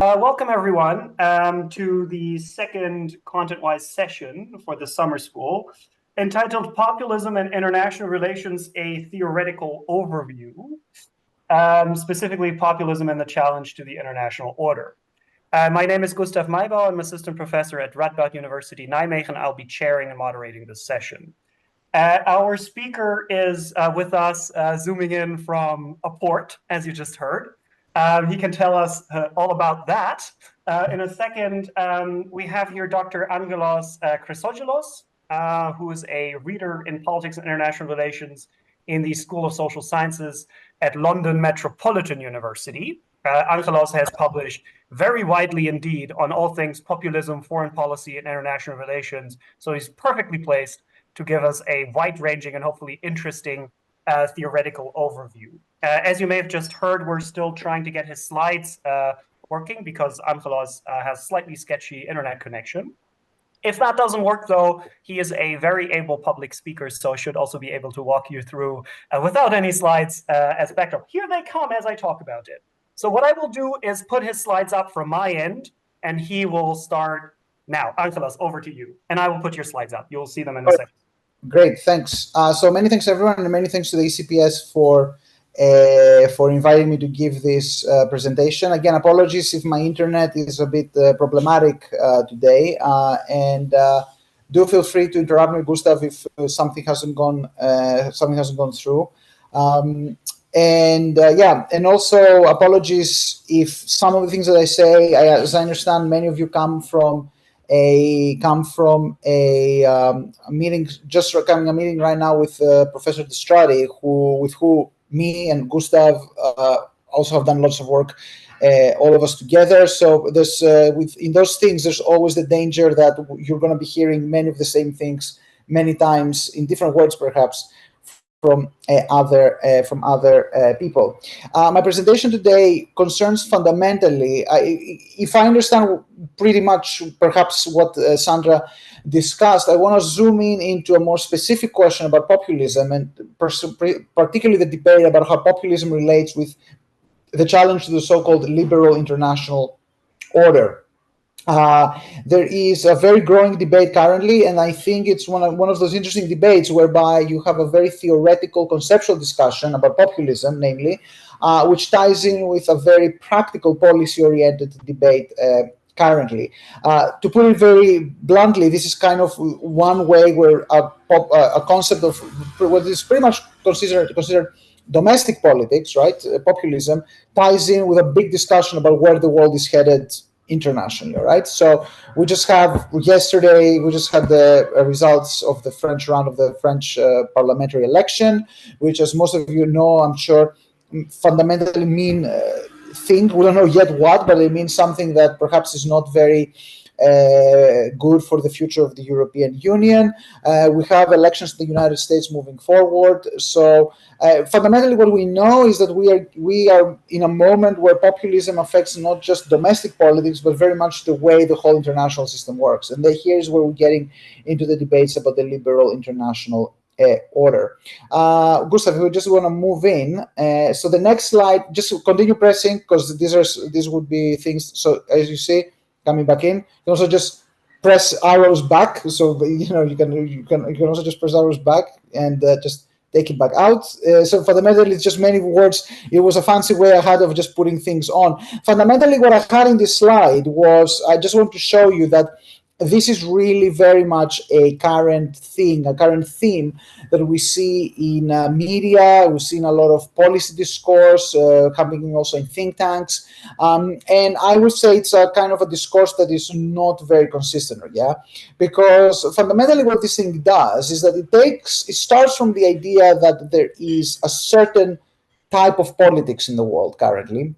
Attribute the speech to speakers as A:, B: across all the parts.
A: Welcome everyone to the second content-wise session for the summer school entitled Populism and International Relations, a Theoretical Overview, specifically populism and the challenge to the international order. My name is Gustav Meibauer. I'm assistant professor at Radboud University, Nijmegen. I'll be chairing and moderating this session. Our speaker is with us, zooming in from a port, as you just heard. He can tell us all about that. In a second, we have here Dr. Angelos Chryssogelos, who is a reader in politics and international relations in the School of Social Sciences at London Metropolitan University. Angelos has published very widely indeed on all things populism, foreign policy, and international relations. So he's perfectly placed to give us a wide-ranging and hopefully interesting theoretical overview. As you may have just heard, we're still trying to get his slides working because Angelos has slightly sketchy internet connection. If that doesn't work, though, he is a very able public speaker, so should also be able to walk you through without any slides as backdrop. Here they come as I talk about it. So what I will do is put his slides up from my end, and he will start now. Angelos, over to you. And I will put your slides up. You'll see them in a second.
B: Great, thanks. So many thanks, everyone, and many thanks to the ECPS for inviting me to give this presentation. Again, apologies if my internet is a bit problematic today, and do feel free to interrupt me, Gustav, if something hasn't gone through. And also apologies if some of the things that I say, as I understand, many of you come from a meeting, just coming a meeting right now with Professor Distrati, with who me and Gustav also have done lots of work, all of us together. So there's in those things, there's always the danger that you're going to be hearing many of the same things many times in different words, perhaps, from other people. My presentation today concerns fundamentally, if I understand pretty much perhaps what Sandra discussed, I want to zoom into a more specific question about populism, and particularly the debate about how populism relates with the challenge to the so-called liberal international order. There is a very growing debate currently, and I think it's one of those interesting debates whereby you have a very theoretical, conceptual discussion about populism, namely, which ties in with a very practical, policy-oriented debate currently. To put it very bluntly, this is kind of one way where a concept of what is pretty much considered domestic politics, right? Populism ties in with a big discussion about where the world is headed internationally, right? So we just had the results of the French round of the French parliamentary election, which, as most of you know, I'm sure, fundamentally mean things. We don't know yet what, but it means something that perhaps is not very good for the future of the European Union. We have elections in the United States moving forward. So fundamentally, what we know is that we are in a moment where populism affects not just domestic politics, but very much the way the whole international system works. And here's where we're getting into the debates about the liberal international order. Gustav, we just want to move in. So the next slide, just continue pressing, because these would be things. So as you see, coming back in, you can also just press arrows back. So you can also just press arrows back and just take it back out. So fundamentally, it's just many words. It was a fancy way I had of just putting things on. Fundamentally, what I had in this slide was I just want to show you that this is really very much a current thing, a current theme that we see in media. We've seen a lot of policy discourse coming also in think tanks. And I would say it's a kind of a discourse that is not very consistent, yeah? Because fundamentally what this thing does is that it starts from the idea that there is a certain type of politics in the world currently.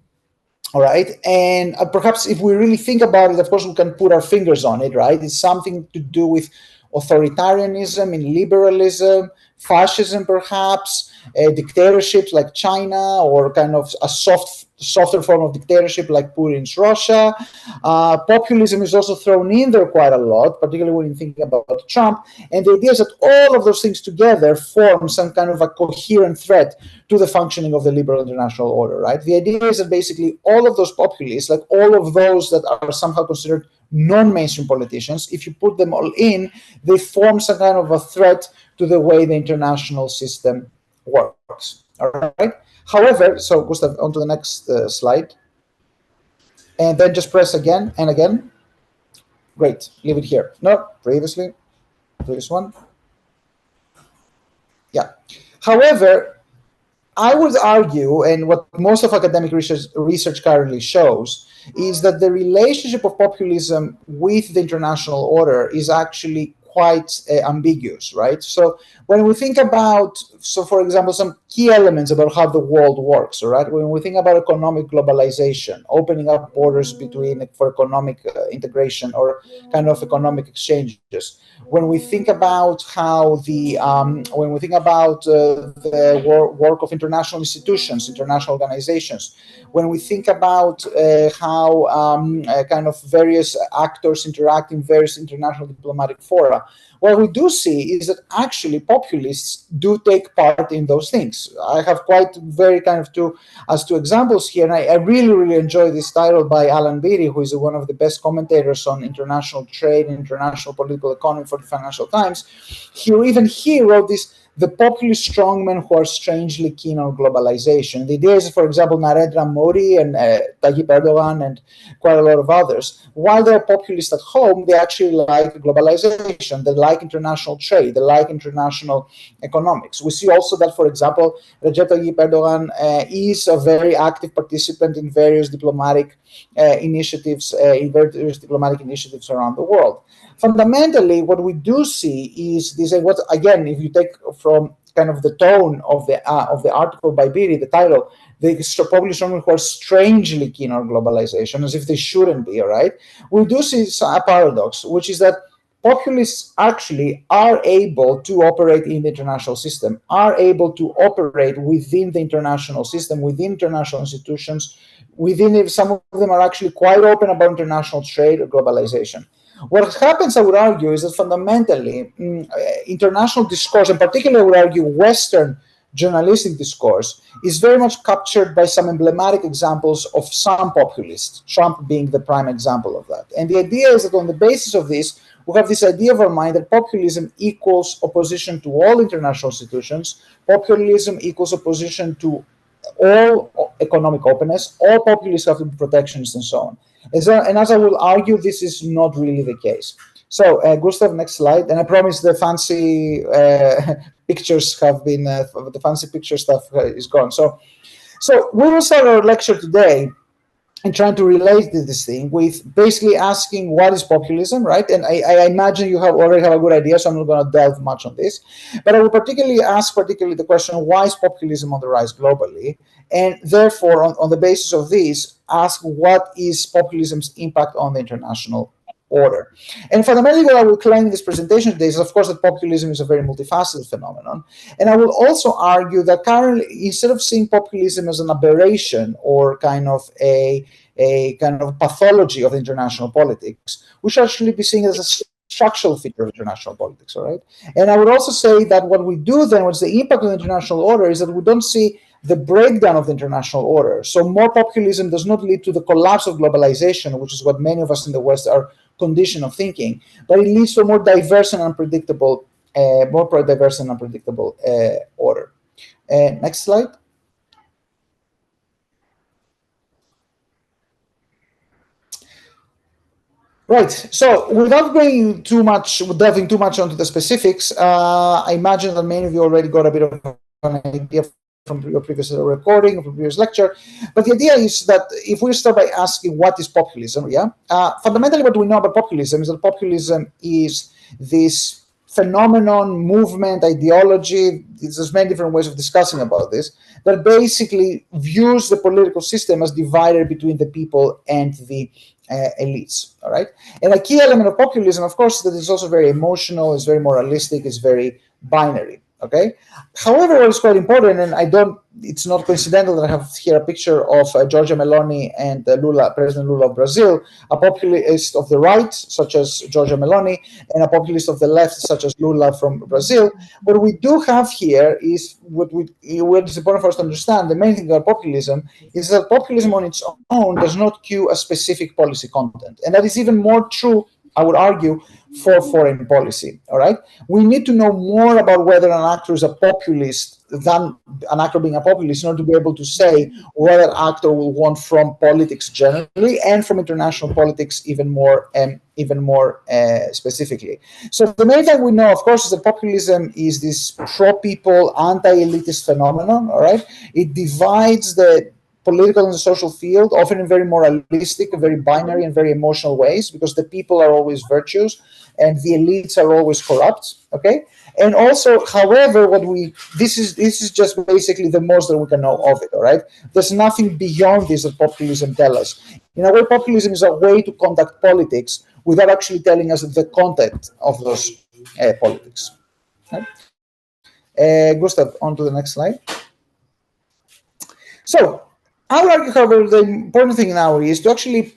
B: All right. And perhaps if we really think about it, of course, we can put our fingers on it, right? It's something to do with authoritarianism, in liberalism, fascism, perhaps. dictatorships like China, or kind of a softer form of dictatorship like Putin's Russia. Populism is also thrown in there quite a lot, particularly when you think about Trump. And the idea is that all of those things together form some kind of a coherent threat to the functioning of the liberal international order, right? The idea is that basically all of those populists, like all of those that are somehow considered non-mainstream politicians, if you put them all in, they form some kind of a threat to the way the international system works, all right? However, so Gustav, on to the next slide. And then just press again and again. Great, leave it here. No, previous one. Yeah. However, I would argue, and what most of academic research currently shows, is that the relationship of populism with the international order is actually quite ambiguous, right? So when we think about, so for example, some key elements about how the world works, all right? When we think about economic globalization, opening up borders for economic integration or kind of economic exchanges, when we think about how the work of international institutions, international organizations, when we think about how kind of various actors interact in various international diplomatic fora, what we do see is that actually populists do take part in those things. I have quite very kind of two examples here, and I really enjoy this title by Alan Beatty, who is one of the best commentators on international trade and international political economy for the Financial Times. He wrote this: the populist strongmen who are strangely keen on globalization. The idea is, for example, Narendra Modi and Tayyip Erdogan and quite a lot of others, while they're populist at home, they actually like globalization, they like international trade, they like international economics. We see also that, for example, Recep Tayyip Erdogan is a very active participant in various diplomatic initiatives around the world. Fundamentally, what we do see is this, and what again, if you take from kind of the tone of the article by Beatty, the title, the populist who are strangely keen on globalization, as if they shouldn't be, all right? We do see a paradox, which is that populists actually are able to operate in the international system, are able to operate within the international system, within international institutions, some of them are actually quite open about international trade or globalization. What happens, I would argue, is that fundamentally international discourse, and particularly I would argue Western journalistic discourse, is very much captured by some emblematic examples of some populists, Trump being the prime example of that. And the idea is that on the basis of this, we have this idea of our mind that populism equals opposition to all international institutions, populism equals opposition to all economic openness, all populists have to be protectionists, and so on. And as I will argue, this is not really the case. So, Gustav, next slide. And I promise the fancy pictures have been, the fancy picture stuff is gone. So we will start our lecture today and trying to relate this thing with basically asking what is populism, right? And I imagine you already have a good idea, so I'm not going to delve much on this. But I will ask the question, why is populism on the rise globally? And therefore, on the basis of this, ask what is populism's impact on the international order. And fundamentally, what I will claim in this presentation today is, of course, that populism is a very multifaceted phenomenon. And I will also argue that currently, instead of seeing populism as an aberration or kind of a kind of pathology of international politics, we should actually be seeing it as a structural feature of international politics, all right? And I would also say that what we do then, what's the impact on the international order, is that we don't see the breakdown of the international order. So more populism does not lead to the collapse of globalization, which is what many of us in the West are conditioned of thinking, but it leads to a more diverse and unpredictable order. Next slide. Right. So without delving too much onto the specifics, I imagine that many of you already got a bit of an idea from your previous recording, from previous lecture. But the idea is that if we start by asking what is populism, fundamentally what we know about populism is that populism is this phenomenon, movement, ideology, there's many different ways of discussing about this, that basically views the political system as divided between the people and the elites, all right? And a key element of populism, of course, that is also very emotional, is very moralistic, is very binary. Okay. However, what is quite important, and it's not coincidental that I have here a picture of Giorgia Meloni and President Lula of Brazil, a populist of the right, such as Giorgia Meloni, and a populist of the left, such as Lula from Brazil. What we do have here is what is important for us to understand. The main thing about populism is that populism on its own does not cue a specific policy content, and that is even more true, I would argue, for foreign policy. All right, we need to know more about whether an actor is a populist than an actor being a populist in order to be able to say what an actor will want from politics generally and from international politics even more specifically. So the main thing we know, of course, is that populism is this pro-people, anti-elitist phenomenon. All right, it divides the political and the social field, often in very moralistic, very binary, and very emotional ways, because the people are always virtuous and the elites are always corrupt. Okay, and also, however, this is just basically the most that we can know of it. All right, there's nothing beyond this that populism tells us. In a way, populism is a way to conduct politics without actually telling us the content of those politics. Okay? Gustav, on to the next slide. So, I would argue, however, the important thing now is to actually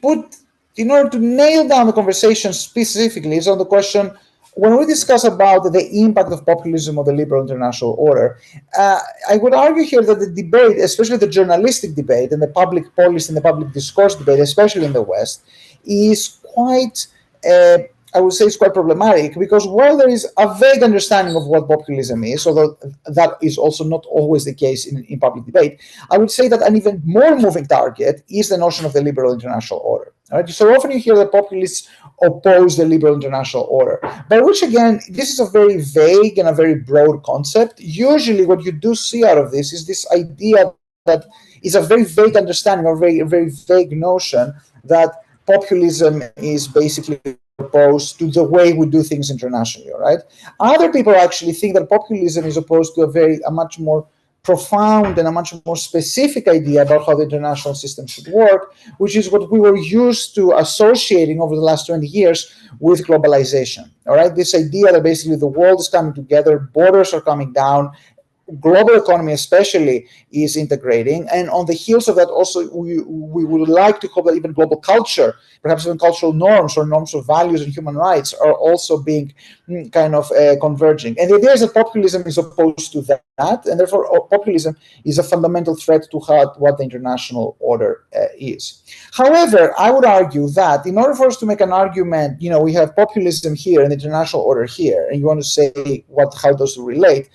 B: in order to nail down the conversation specifically, is on the question, when we discuss about the impact of populism on the liberal international order, I would argue here that the debate, especially the journalistic debate and the public policy and the public discourse debate, especially in the West, is quite, I would say, it's quite problematic, because while there is a vague understanding of what populism is, although that is also not always the case in public debate, I would say that an even more moving target is the notion of the liberal international order. Right? So often you hear that populists oppose the liberal international order, but which again, this is a very vague and a very broad concept. Usually what you do see out of this is this idea that is a very vague understanding, or very vague notion that populism is basically opposed to the way we do things internationally. All right. Other people actually think that populism is opposed to a much more profound and a much more specific idea about how the international system should work, which is what we were used to associating over the last 20 years with globalization. All right. This idea that basically the world is coming together, borders are coming down, global economy especially is integrating, and on the heels of that also we would like to hope that even global culture, perhaps even cultural norms or norms of values and human rights, are also being kind of converging. And the idea is that populism is opposed to that, and therefore populism is a fundamental threat to what the international order is. However, I would argue that in order for us to make an argument, we have populism here and the international order here, and you want to say how those relate.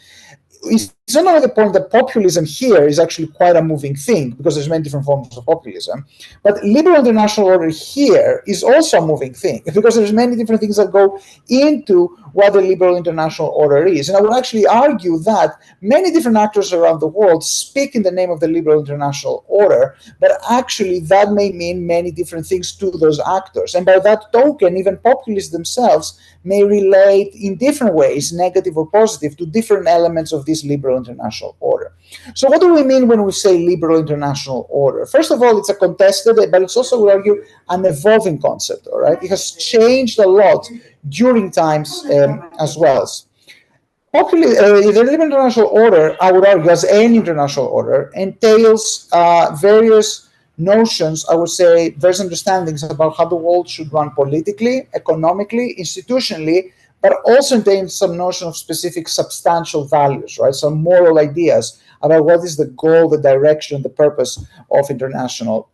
B: It's not only the point that populism here is actually quite a moving thing, because there's many different forms of populism, but liberal international order here is also a moving thing, because there's many different things that go into what the liberal international order is. And I would actually argue that many different actors around the world speak in the name of the liberal international order, but actually that may mean many different things to those actors. And by that token, even populists themselves may relate in different ways, negative or positive, to different elements of this liberal international order. So what do we mean when we say liberal international order? First of all, it's a contested, but it's also, we argue, an evolving concept. All right, it has changed a lot during times as well. The liberal international order, I would argue, as any international order, entails various notions, I would say, various understandings about how the world should run politically, economically, institutionally, but also contains some notion of specific substantial values, right? Some moral ideas about what is the goal, the direction, the purpose of international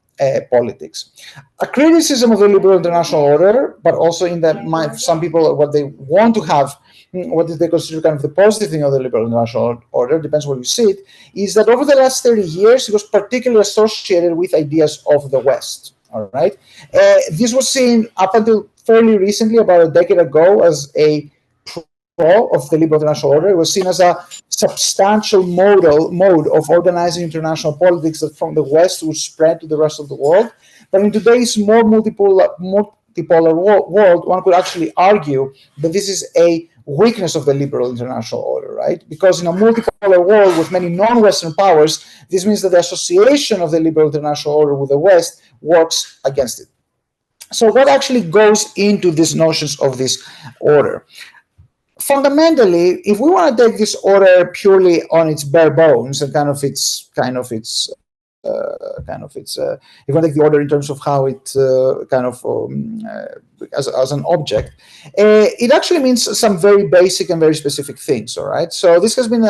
B: politics. A criticism of the liberal international order, but also in that some people, what they want to have, what they consider kind of the positive thing of the liberal international order, depends where you see it, is that over the last 30 years, it was particularly associated with ideas of the West. All right. This was seen up until fairly recently, about a decade ago, as a pro of the liberal international order. It was seen as a substantial mode of organizing international politics that from the West would spread to the rest of the world. But in today's more multipolar world, one could actually argue that this is a weakness of the liberal international order, right? Because in a multipolar world with many non-Western powers, this means that the association of the liberal international order with the West works against it. So what actually goes into these notions of this order? fundamentally, if we want to take this order purely on its bare bones and if we take the order in terms of how it as an object, it actually means some very basic and very specific things. All right. So this has been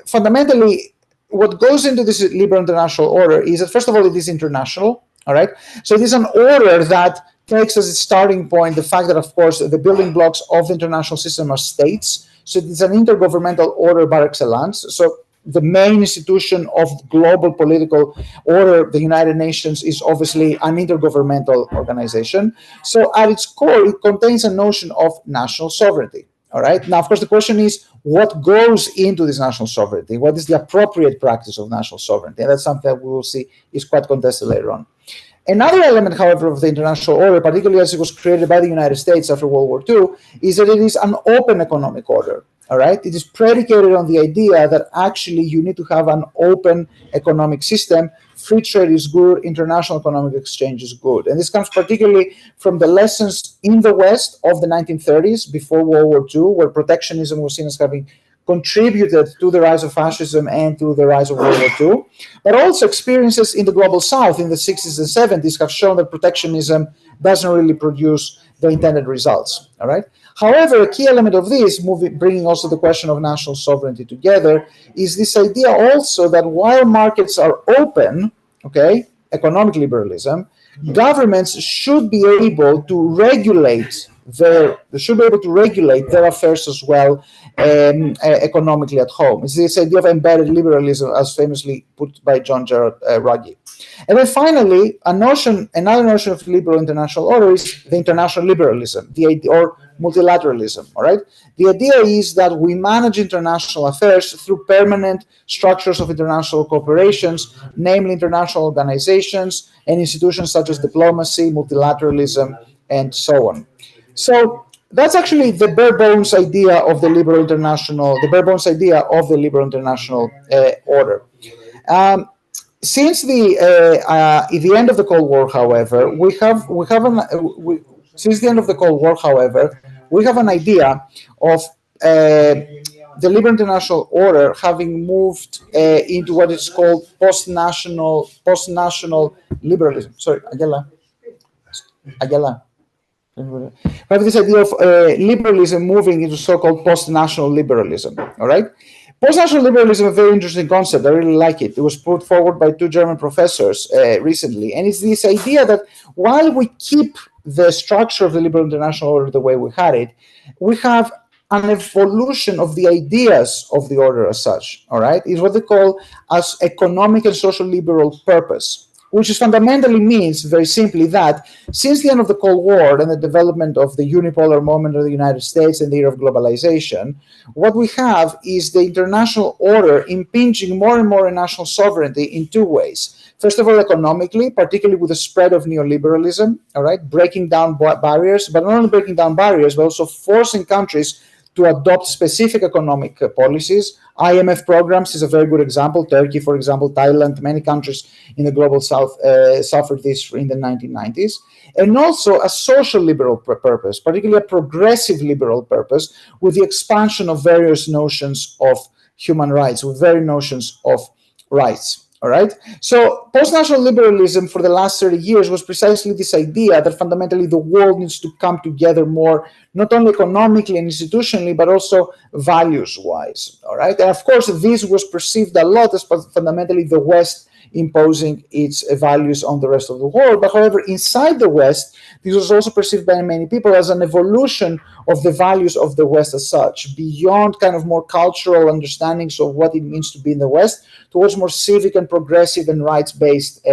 B: fundamentally what goes into this liberal international order is that first of all it is international. All right. So it is an order that takes as its starting point the fact that, of course, the building blocks of the international system are states. So it is an intergovernmental order par excellence. So the main institution of global political order, the United Nations, is obviously an intergovernmental organization. So at its core, it contains a notion of national sovereignty. All right. Now, of course, the question is what goes into this national sovereignty? What is the appropriate practice of national sovereignty? And that's something that we will see is quite contested later on. Another element, however, of the international order, particularly as it was created by the United States after World War II, is that it is an open economic order. All right, it is predicated on the idea that actually you need to have an open economic system. Free trade is good, international economic exchange is good. And this comes particularly from the lessons in the West of the 1930s, before World War II, where protectionism was seen as having contributed to the rise of fascism and to the rise of World War II. But also experiences in the global South in the 60s and 70s have shown that protectionism doesn't really produce the intended results. All right. However, a key element of this, bringing also the question of national sovereignty together, is this idea also that while markets are open, okay, economic liberalism, governments should be able to regulate their affairs as well economically at home. It's this idea of embedded liberalism, as famously put by John Gerard Ruggie. And then finally, another notion of liberal international order is the international liberalism, or multilateralism. All right, the idea is that we manage international affairs through permanent structures of international corporations, namely international organizations and institutions such as diplomacy, multilateralism, and so on. So that's actually the bare bones idea of the liberal international, order. Since the end of the Cold War, however, we have an idea of the liberal international order having moved into what is called post-national liberalism. Sorry, Agela. We have this idea of liberalism moving into so-called post-national liberalism. All right. Post-national liberalism is a very interesting concept. I really like it. It was put forward by two German professors recently. And it's this idea that while we keep the structure of the liberal international order the way we had it, we have an evolution of the ideas of the order as such. All right. It's what they call as economic and social liberal purpose, which is fundamentally means very simply that since the end of the Cold War and the development of the unipolar moment of the United States and the era of globalization, what we have is the international order impinging more and more on national sovereignty in two ways. First of all, economically, particularly with the spread of neoliberalism, all right, breaking down barriers, but not only breaking down barriers, but also forcing countries to adopt specific economic policies. IMF programs is a very good example. Turkey, for example, Thailand, many countries in the global South suffered this in the 1990s. And also a social liberal purpose, particularly a progressive liberal purpose, with the expansion of various notions of human rights, with various notions of rights. All right. So post-national liberalism for the last 30 years was precisely this idea that fundamentally the world needs to come together more, not only economically and institutionally, but also values-wise. All right. And of course, this was perceived a lot as fundamentally the West imposing its values on the rest of the world. But however, inside the West, this was also perceived by many people as an evolution of the values of the West as such, beyond kind of more cultural understandings of what it means to be in the West, towards more civic and progressive and rights-based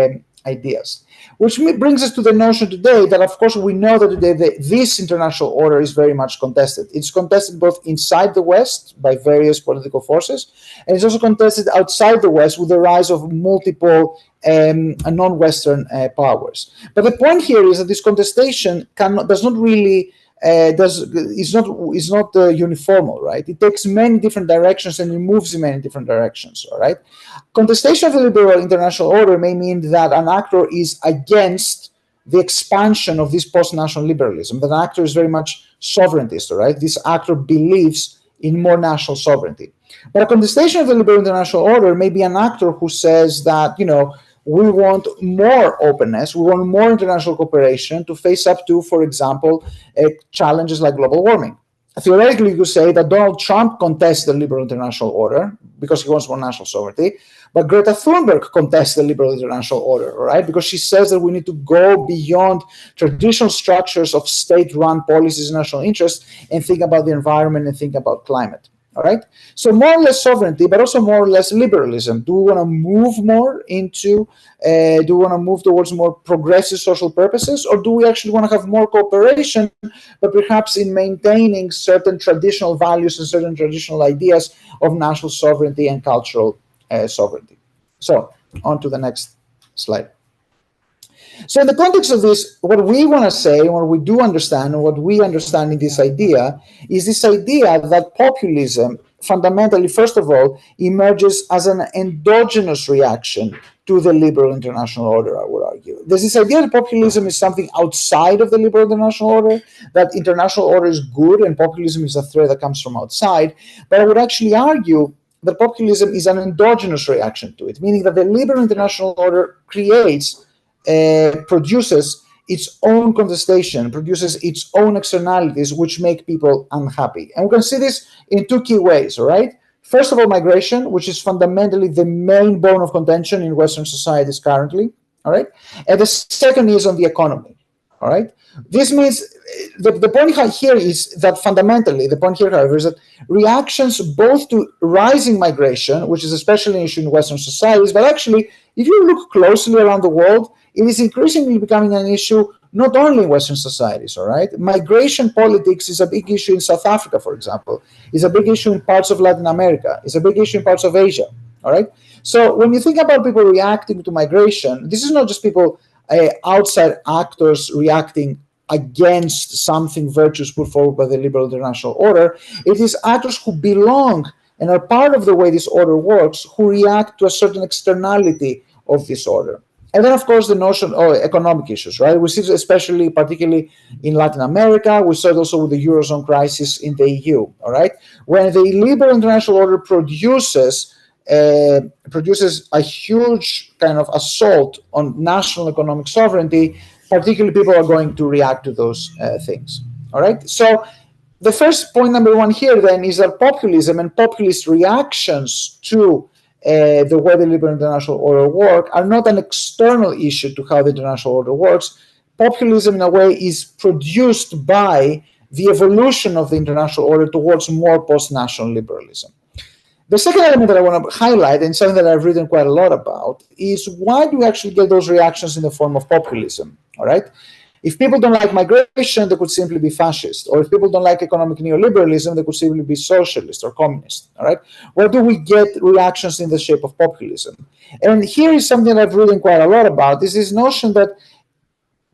B: ideas. Which brings us to the notion today that, of course, we know that today this international order is very much contested. It's contested both inside the West by various political forces, and it's also contested outside the West with the rise of multiple non-Western powers. But the point here is that this contestation is not uniform, right? It takes many different directions and it moves in many different directions, all right? Contestation of the liberal international order may mean that an actor is against the expansion of this post-national liberalism. That actor is very much sovereigntist, right? This actor believes in more national sovereignty. But a contestation of the liberal international order may be an actor who says that, we want more openness, we want more international cooperation to face up to, for example, challenges like global warming. Theoretically, you could say that Donald Trump contests the liberal international order because he wants more national sovereignty, but Greta Thunberg contests the liberal international order, right? Because she says that we need to go beyond traditional structures of state-run policies and national interests and think about the environment and think about climate. All right. So more or less sovereignty, but also more or less liberalism. Do we want to move more into? Do we want to move towards more progressive social purposes, or do we actually want to have more cooperation, but perhaps in maintaining certain traditional values and certain traditional ideas of national sovereignty and cultural sovereignty? So on to the next slide. So in the context of this, what we want to say, what we do understand, and what we understand in this idea is this idea that populism fundamentally, first of all, emerges as an endogenous reaction to the liberal international order, I would argue. There's this idea that populism is something outside of the liberal international order, that international order is good and populism is a threat that comes from outside. But I would actually argue that populism is an endogenous reaction to it, meaning that the liberal international order produces its own contestation, produces its own externalities, which make people unhappy. And we can see this in two key ways, all right? First of all, migration, which is fundamentally the main bone of contention in Western societies currently, all right? And the second is on the economy, all right? This means the point here is that fundamentally, the point here, however, is that reactions both to rising migration, which is especially an issue in Western societies, but actually, if you look closely around the world, it is increasingly becoming an issue not only in Western societies, all right? Migration politics is a big issue in South Africa, for example. It's a big issue in parts of Latin America. It's a big issue in parts of Asia, all right? So when you think about people reacting to migration, this is not just people, outside actors reacting against something virtuous put forward by the liberal international order. It is actors who belong and are part of the way this order works who react to a certain externality of this order. And then, of course, the notion of economic issues, right? We see this especially, particularly in Latin America. We saw it also with the Eurozone crisis in the EU, all right? When the liberal international order produces a huge kind of assault on national economic sovereignty, particularly people are going to react to those things, all right? So the first point, number one here, then, is that populism and populist reactions to the way the liberal international order works are not an external issue to how the international order works. Populism, in a way, is produced by the evolution of the international order towards more post-national liberalism. The second element that I want to highlight, and something that I've written quite a lot about, is why do we actually get those reactions in the form of populism, all right? If people don't like migration, they could simply be fascist. Or if people don't like economic neoliberalism, they could simply be socialist or communist, all right? Where do we get reactions in the shape of populism? And here is something I've written quite a lot about, is this notion that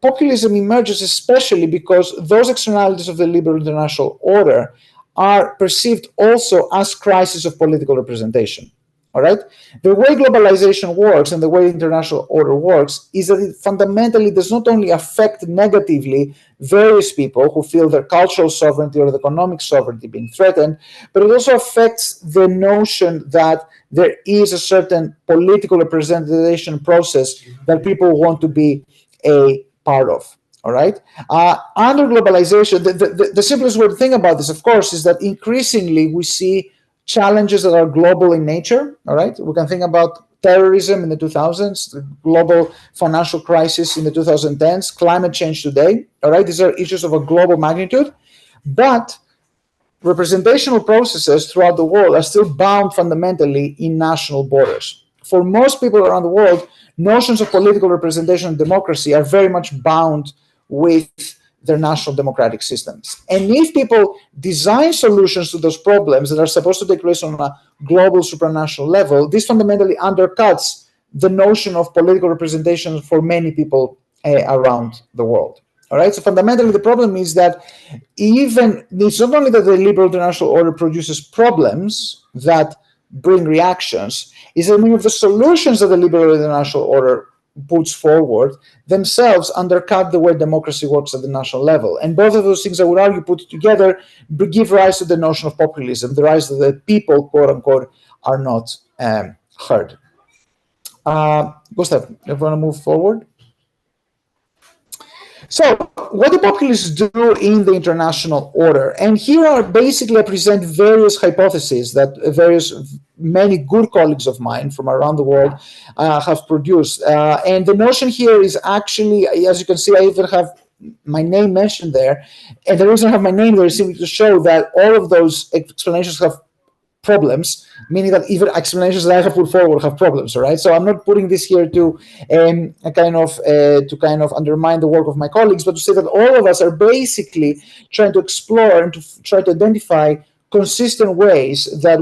B: populism emerges especially because those externalities of the liberal international order are perceived also as crises of political representation. All right? The way globalization works and the way the international order works is that it fundamentally does not only affect negatively various people who feel their cultural sovereignty or the economic sovereignty being threatened, but it also affects the notion that there is a certain political representation process that people want to be a part of. All right. Under globalization, the simplest way to think about this, of course, is that increasingly we see challenges that are global in nature. All right. We can think about terrorism in the 2000s, the global financial crisis in the 2010s, climate change today. All right. These are issues of a global magnitude, but representational processes throughout the world are still bound fundamentally in national borders. For most people around the world, notions of political representation and democracy are very much bound with their national democratic systems. And if people design solutions to those problems that are supposed to take place on a global supranational level, this fundamentally undercuts the notion of political representation for many people around the world. All right, so fundamentally the problem is that it's not only that the liberal international order produces problems that bring reactions, is that many of the solutions that the liberal international order puts forward themselves undercut the way democracy works at the national level. And both of those things, I would argue, put together, give rise to the notion of populism, the rise that the people, quote unquote, are not heard. Gustav, if you want to move forward. So, what do populists do in the international order? And here are basically I present various hypotheses that many good colleagues of mine from around the world have produced. And the notion here is actually, as you can see, I even have my name mentioned there. And the reason I have my name there is simply to show that all of those explanations have problems, meaning that even explanations that I have put forward have problems, right? So I'm not putting this here to kind of undermine the work of my colleagues, but to say that all of us are basically trying to explore and to try to identify consistent ways that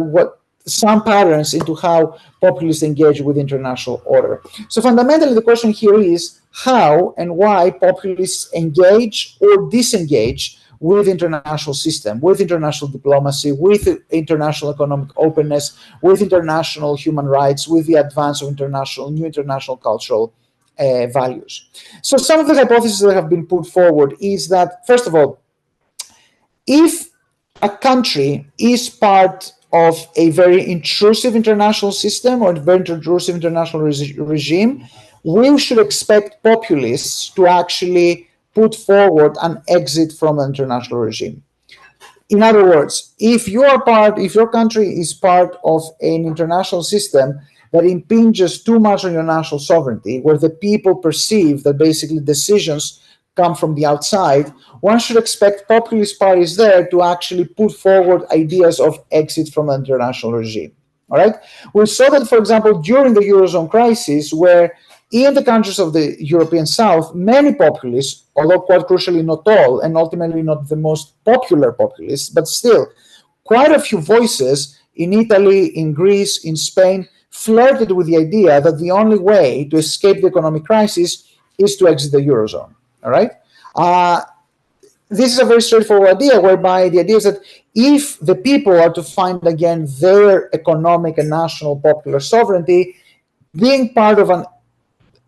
B: some patterns into how populists engage with international order. So fundamentally, the question here is how and why populists engage or disengage with international system, with international diplomacy, with international economic openness, with international human rights, with the advance of new international cultural values. So some of the hypotheses that have been put forward is that, first of all, if a country is part of a very intrusive international system or a very intrusive international regime, we should expect populists to actually put forward an exit from an international regime. In other words, if your country is part of an international system that impinges too much on your national sovereignty, where the people perceive that basically decisions come from the outside, one should expect populist parties there to actually put forward ideas of exit from an international regime. All right? We saw that, for example, during the Eurozone crisis, where in the countries of the European South, many populists, although quite crucially not all, and ultimately not the most popular populists, but still quite a few voices in Italy, in Greece, in Spain, flirted with the idea that the only way to escape the economic crisis is to exit the Eurozone. All right? This is a very straightforward idea, whereby the idea is that if the people are to find again their economic and national popular sovereignty, being part of an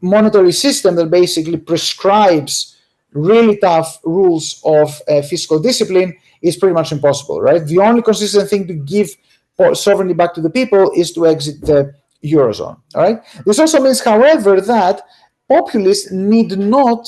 B: monetary system that basically prescribes really tough rules of fiscal discipline is pretty much impossible, right? The only consistent thing to give sovereignty back to the people is to exit the Eurozone, all right? This also means, however, that populists need not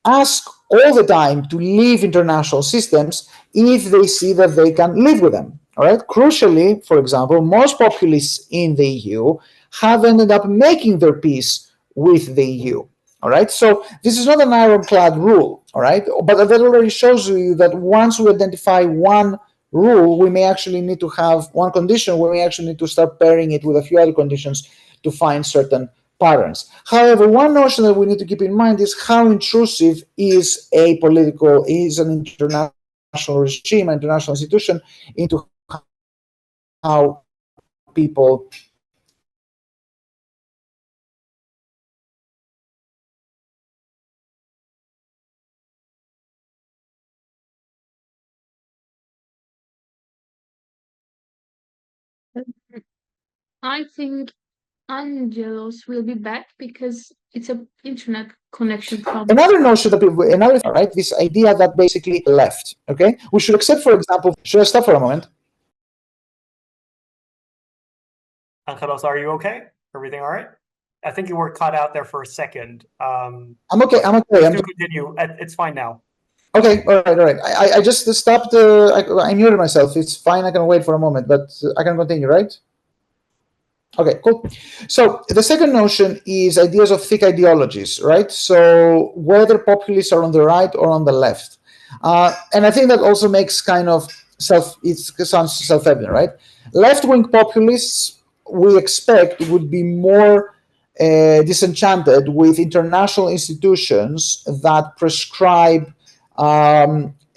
B: ask all the time to leave international systems if they see that they can live with them, all right? Crucially, for example, most populists in the EU have ended up making their peace with the EU, all right? So this is not an ironclad rule, all right? But that already shows you that once we identify one rule, we may actually need to have one condition, we may actually need to start pairing it with a few other conditions to find certain patterns. However, one notion that we need to keep in mind is how intrusive is an international regime, an international institution into how people
C: I think Angelos will be back because it's an internet connection problem.
B: Another notion that people, right, this idea that basically left, okay? We should accept, for example, should I stop for a moment?
A: Angelos, are you okay? Everything all right? I think you were cut out there for a second.
B: I'm okay.
A: Do continue. It's fine now.
B: Okay, all right. I just stopped, I muted myself. It's fine, I can wait for a moment, but I can continue, right? Okay, cool. So the second notion is ideas of thick ideologies, right? So whether populists are on the right or on the left. And I think that also makes kind of it sounds self-evident, right? Left-wing populists, we expect, would be more disenchanted with international institutions that prescribe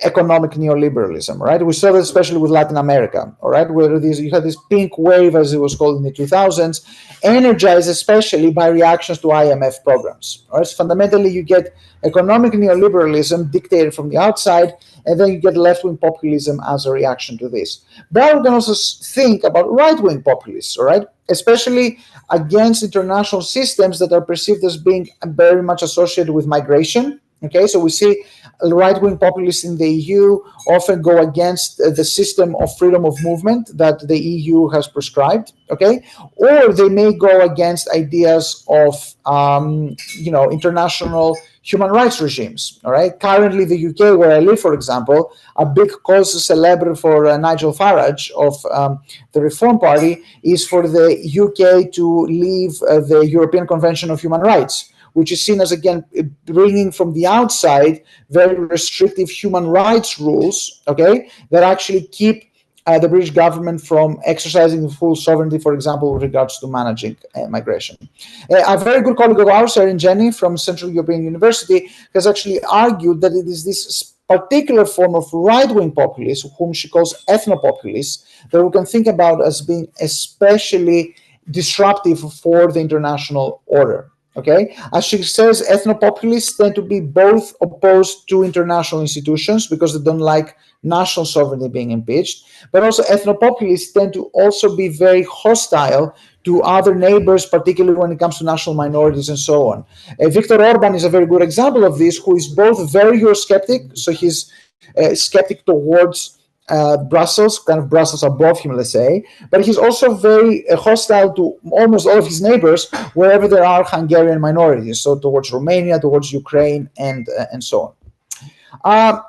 B: economic neoliberalism, right? We saw that especially with Latin America, all right, where you had this pink wave, as it was called in the 2000s, energized especially by reactions to IMF programs. All right, so fundamentally, you get economic neoliberalism dictated from the outside, and then you get left-wing populism as a reaction to this. But we can also think about right-wing populists, all right, especially against international systems that are perceived as being very much associated with migration. Okay, so we see right-wing populists in the EU often go against the system of freedom of movement that the EU has prescribed. Okay, or they may go against ideas of international human rights regimes. All right, currently the UK, where I live, for example, a big cause célèbre for Nigel Farage of the Reform Party is for the UK to leave the European Convention of Human Rights, which is seen as, again, bringing from the outside very restrictive human rights rules, okay, that actually keep the British government from exercising full sovereignty, for example, with regards to managing migration. A very good colleague of ours, Erin Jenny from Central European University, has actually argued that it is this particular form of right-wing populism, whom she calls ethnopopulists, that we can think about as being especially disruptive for the international order. Okay, as she says, ethnopopulists tend to be both opposed to international institutions because they don't like national sovereignty being impeached, but also ethnopopulists tend to also be very hostile to other neighbors, particularly when it comes to national minorities and so on. Viktor Orban is a very good example of this, who is both very Eurosceptic, so he's skeptic towards Brussels, kind of Brussels above him, let's say, but he's also very hostile to almost all of his neighbors wherever there are Hungarian minorities, so towards Romania, towards Ukraine, and so on.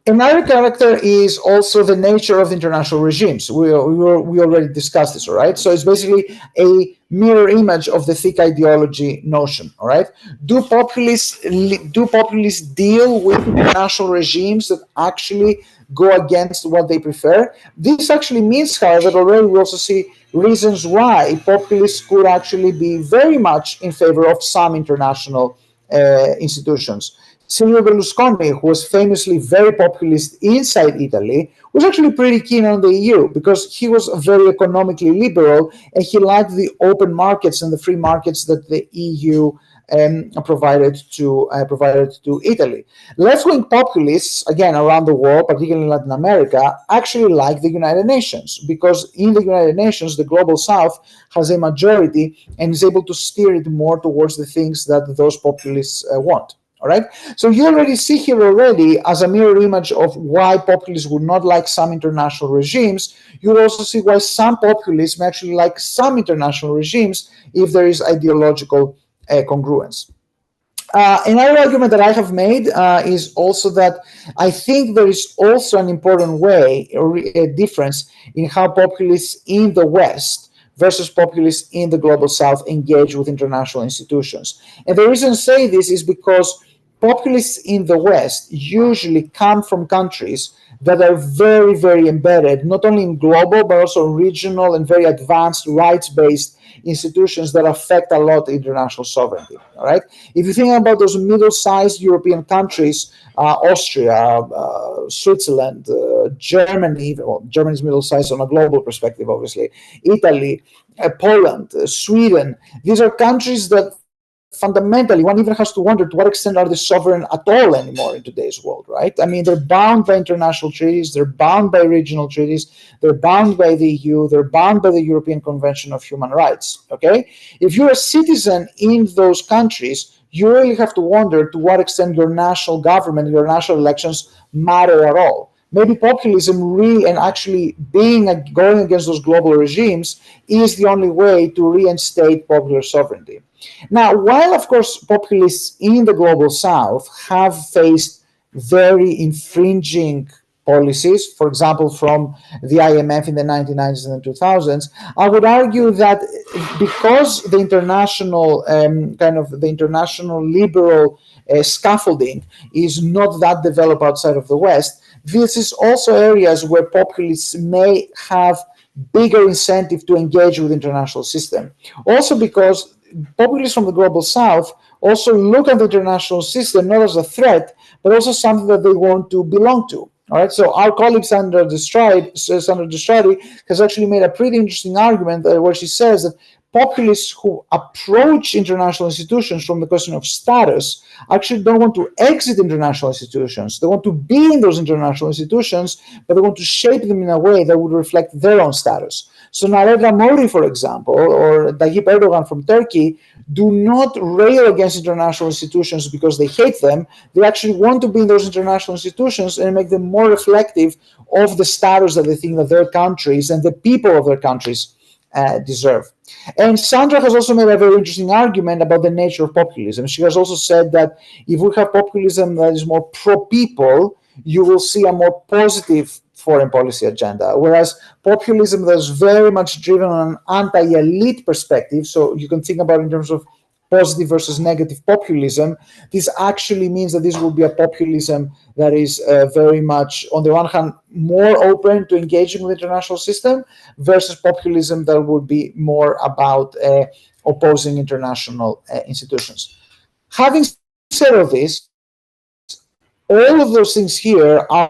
B: Another character is also the nature of international regimes. We already discussed this, all right? So it's basically a mirror image of the thick ideology notion, all right? Do populists deal with international regimes that actually go against what they prefer? This actually means, however, already we also see reasons why populists could actually be very much in favor of some international institutions. Silvio Berlusconi, who was famously very populist inside Italy, was actually pretty keen on the EU because he was very economically liberal and he liked the open markets and the free markets that the EU provided to Italy. Left-wing populists, again, around the world, particularly in Latin America, actually like the United Nations because in the United Nations, the Global South has a majority and is able to steer it more towards the things that those populists want. All right, so you already see here already as a mirror image of why populists would not like some international regimes. You also see why some populists may actually like some international regimes if there is ideological congruence. Another argument that I have made is also that I think there is also an important way or a difference in how populists in the West versus populists in the Global South engage with international institutions. And the reason I say this is because populists in the West usually come from countries that are very, very embedded, not only in global, but also regional and very advanced rights-based institutions that affect a lot international sovereignty. All right. If you think about those middle-sized European countries, Austria, Switzerland, Germany, well, Germany's middle-sized on a global perspective, obviously, Italy, Poland, Sweden, these are countries that fundamentally, one even has to wonder to what extent are they sovereign at all anymore in today's world, right? I mean, they're bound by international treaties, they're bound by regional treaties, they're bound by the EU, they're bound by the European Convention of Human Rights, okay? If you're a citizen in those countries, you really have to wonder to what extent your national government, your national elections matter at all. Maybe populism really and actually going against those global regimes is the only way to reinstate popular sovereignty. Now, while, of course, populists in the Global South have faced very infringing policies, for example, from the IMF in the 1990s and the 2000s, I would argue that because the international the international liberal scaffolding is not that developed outside of the West, this is also areas where populists may have bigger incentive to engage with the international system. Also because populists from the Global South also look at the international system not as a threat, but also something that they want to belong to. All right, so our colleague Sandra Distrati has actually made a pretty interesting argument where she says that populists who approach international institutions from the question of status actually don't want to exit international institutions. They want to be in those international institutions, but they want to shape them in a way that would reflect their own status. So Narendra Modi, for example, or Tayyip Erdogan from Turkey, do not rail against international institutions because they hate them. They actually want to be in those international institutions and make them more reflective of the status that they think that their countries and the people of their countries deserve. And Sandra has also made a very interesting argument about the nature of populism. She has also said that if we have populism that is more pro-people, you will see a more positive foreign policy agenda, whereas populism that is very much driven on an anti-elite perspective, so you can think about it in terms of positive versus negative populism, this actually means that this will be a populism that is very much, on the one hand, more open to engaging with the international system versus populism that would be more about opposing international institutions. Having said all this, all of those things here are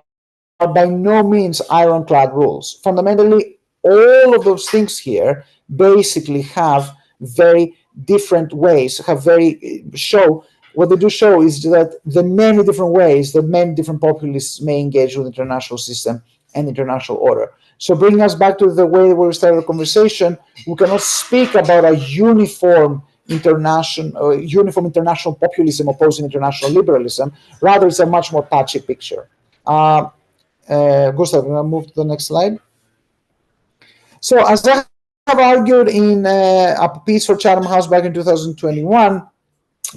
B: by no means ironclad rules. Fundamentally, all of those things here basically have very different ways, what they do show is that the many different ways that many different populists may engage with the international system and international order. So bringing us back to the way we started the conversation, we cannot speak about a uniform international populism opposing international liberalism. Rather, it's a much more patchy picture. Gustav, I'm going to move to the next slide. So as I have argued in a piece for Chatham House back in 2021,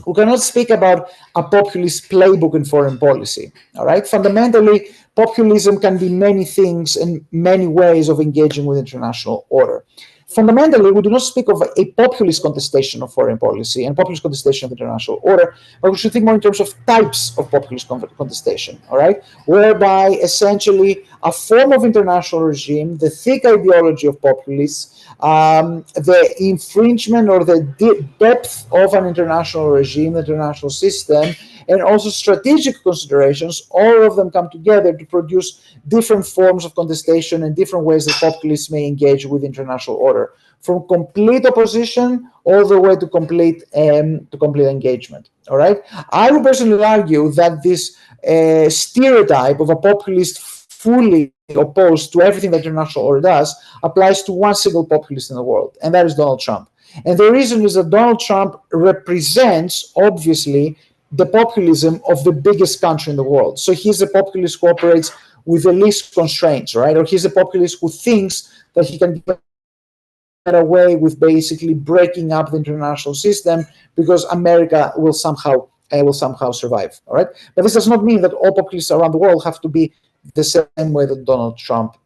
B: we cannot speak about a populist playbook in foreign policy. All right. Fundamentally, populism can be many things and many ways of engaging with international order. Fundamentally, we do not speak of a populist contestation of foreign policy and populist contestation of international order, but we should think more in terms of types of populist contestation, all right? Whereby essentially a form of international regime, the thick ideology of populists, the infringement or the depth of an international regime, the international system, and also strategic considerations, all of them come together to produce different forms of contestation and different ways that populists may engage with international order, from complete opposition all the way to complete engagement. All right. I would personally argue that this stereotype of a populist fully opposed to everything that international order does applies to one single populist in the world, and that is Donald Trump. And the reason is that Donald Trump represents, obviously, the populism of the biggest country in the world. So he's a populist who operates with the least constraints, right? Or he's a populist who thinks that he can get away with basically breaking up the international system because America will somehow survive, all right? But this does not mean that all populists around the world have to be the same way that Donald Trump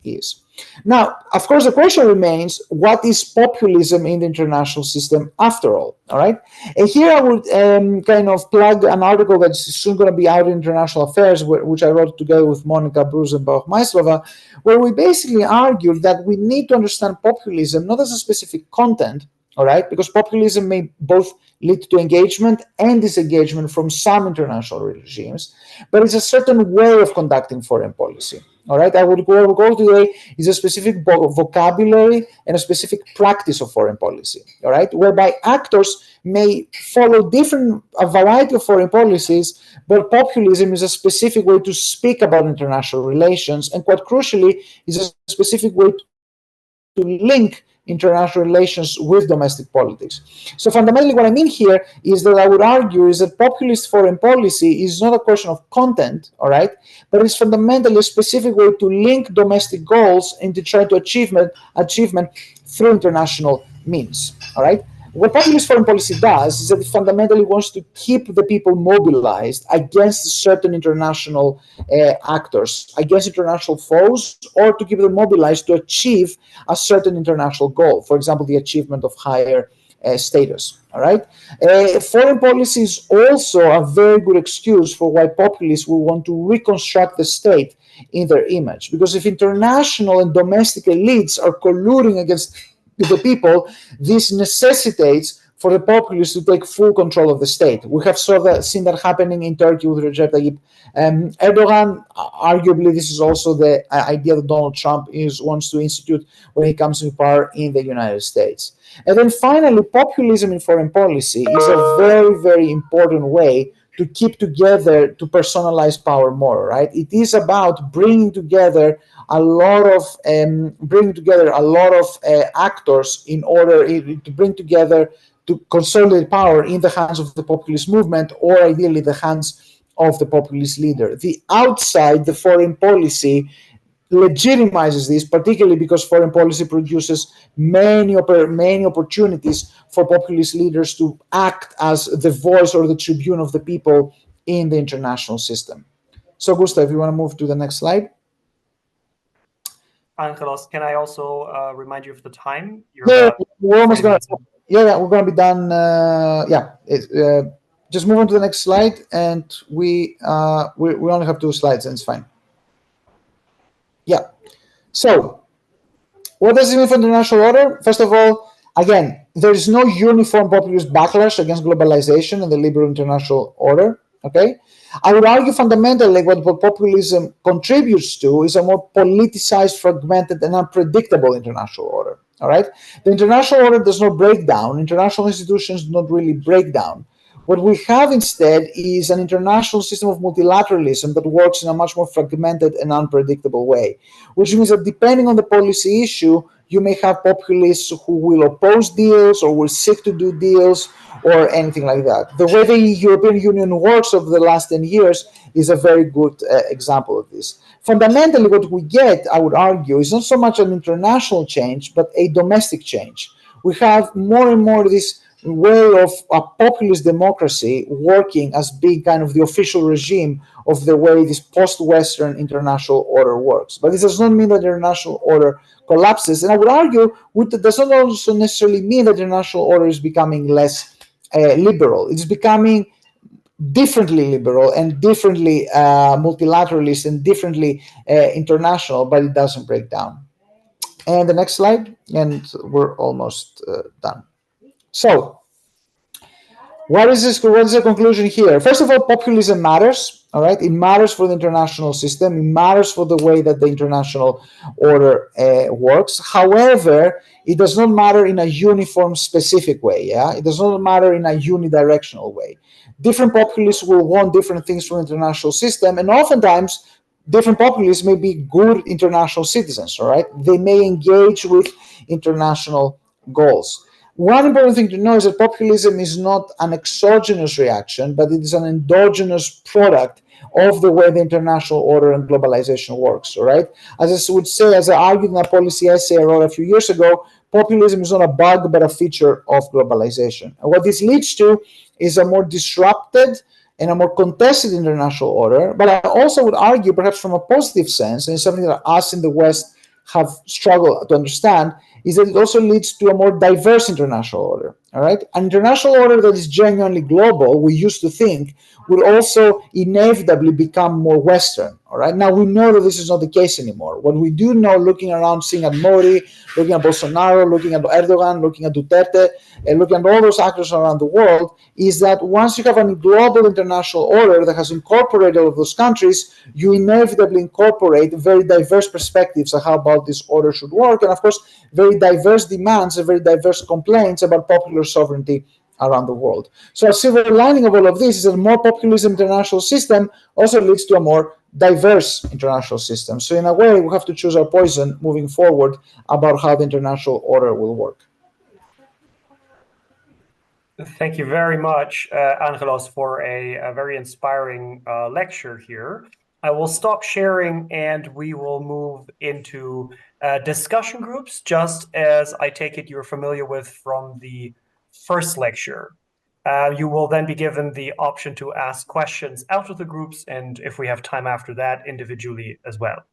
B: is. Now, of course, the question remains, what is populism in the international system after all right? And here I would kind of plug an article that's soon going to be out in International Affairs, which I wrote together with Monica Bruce and Bauch-Maislova, where we basically argued that we need to understand populism not as a specific content, all right, because populism may both lead to engagement and disengagement from some international regimes, but it's a certain way of conducting foreign policy. All right, where we'll go today is a specific vocabulary and a specific practice of foreign policy. All right, whereby actors may follow a variety of foreign policies, but populism is a specific way to speak about international relations, and quite crucially, is a specific way to link international relations with domestic politics. So fundamentally what I mean here is that I would argue is that populist foreign policy is not a question of content, all right, but it's fundamentally a specific way to link domestic goals and to try to achievement through international means, all right? What populist foreign policy does is that it fundamentally wants to keep the people mobilized against certain international actors, against international foes, or to keep them mobilized to achieve a certain international goal. For example, the achievement of higher status. All right. Foreign policy is also a very good excuse for why populists will want to reconstruct the state in their image. Because if international and domestic elites are colluding against the people, this necessitates for the populists to take full control of the state. We have seen that happening in Turkey with Recep Tayyip Erdogan. Arguably, this is also the idea that Donald Trump wants to institute when he comes to power in the United States. And then finally, populism in foreign policy is a very, very important way to keep together, to personalize power more, right? It is about bringing together a lot of actors in order to bring together, to consolidate power in the hands of the populist movement, or ideally the hands of the populist leader. The outside, the foreign policy, legitimizes this, particularly because foreign policy produces many opportunities for populist leaders to act as the voice or the tribune of the people in the international system. So, Gustav, if you want to move to the next slide.
A: Angelos, can I also remind you of the time?
B: We're almost going to. Yeah, we're going to be done. Just move on to the next slide, and we only have 2 slides, and it's fine. Yeah. So, what does it mean for the international order? First of all, again, there is no uniform populist backlash against globalization and the liberal international order. Okay, I would argue fundamentally what populism contributes to is a more politicized, fragmented, and unpredictable international order. All right, the international order does not break down. International institutions do not really break down. What we have instead is an international system of multilateralism that works in a much more fragmented and unpredictable way, which means that depending on the policy issue, you may have populists who will oppose deals or will seek to do deals or anything like that. The way the European Union works over the last 10 years is a very good example of this. Fundamentally, what we get, I would argue, is not so much an international change, but a domestic change. We have more and more this way of a populist democracy working as being kind of the official regime of the way this post-Western international order works. But this does not mean that the international order collapses. And I would argue that does not also necessarily mean that the international order is becoming less liberal. It's becoming differently liberal and differently multilateralist and differently international, but it doesn't break down. And the next slide, and we're almost done. So, what is the conclusion here? First of all, populism matters. All right, it matters for the international system. It matters for the way that the international order works. However, it does not matter in a uniform, specific way. Yeah, it does not matter in a unidirectional way. Different populists will want different things from the international system, and oftentimes, different populists may be good international citizens. All right, they may engage with international goals. One important thing to know is that populism is not an exogenous reaction, but it is an endogenous product of the way the international order and globalization works, all right? As I would say, as I argued in a policy essay I wrote a few years ago, populism is not a bug, but a feature of globalization. And what this leads to is a more disrupted and a more contested international order, but I also would argue, perhaps from a positive sense, and it's something that us in the West have struggled to understand, is that it also leads to a more diverse international order. All right, an international order that is genuinely global, we used to think, will also inevitably become more Western. All right, now we know that this is not the case anymore. What we do know, looking around, seeing at Modi, looking at Bolsonaro, looking at Erdogan, looking at Duterte, and looking at all those actors around the world, is that once you have a global international order that has incorporated all of those countries, you inevitably incorporate very diverse perspectives of how about this order should work, and of course, very diverse demands and very diverse complaints about popular sovereignty around the world. So a silver lining of all of this is that a more populist international system also leads to a more diverse international system. So in a way, we have to choose our poison moving forward about how the international order will work.
A: Thank you very much, Angelos, for a very inspiring lecture here. I will stop sharing and we will move into discussion groups, just as I take it you're familiar with from the first lecture. You will then be given the option to ask questions out of the groups, and if we have time after that, individually as well.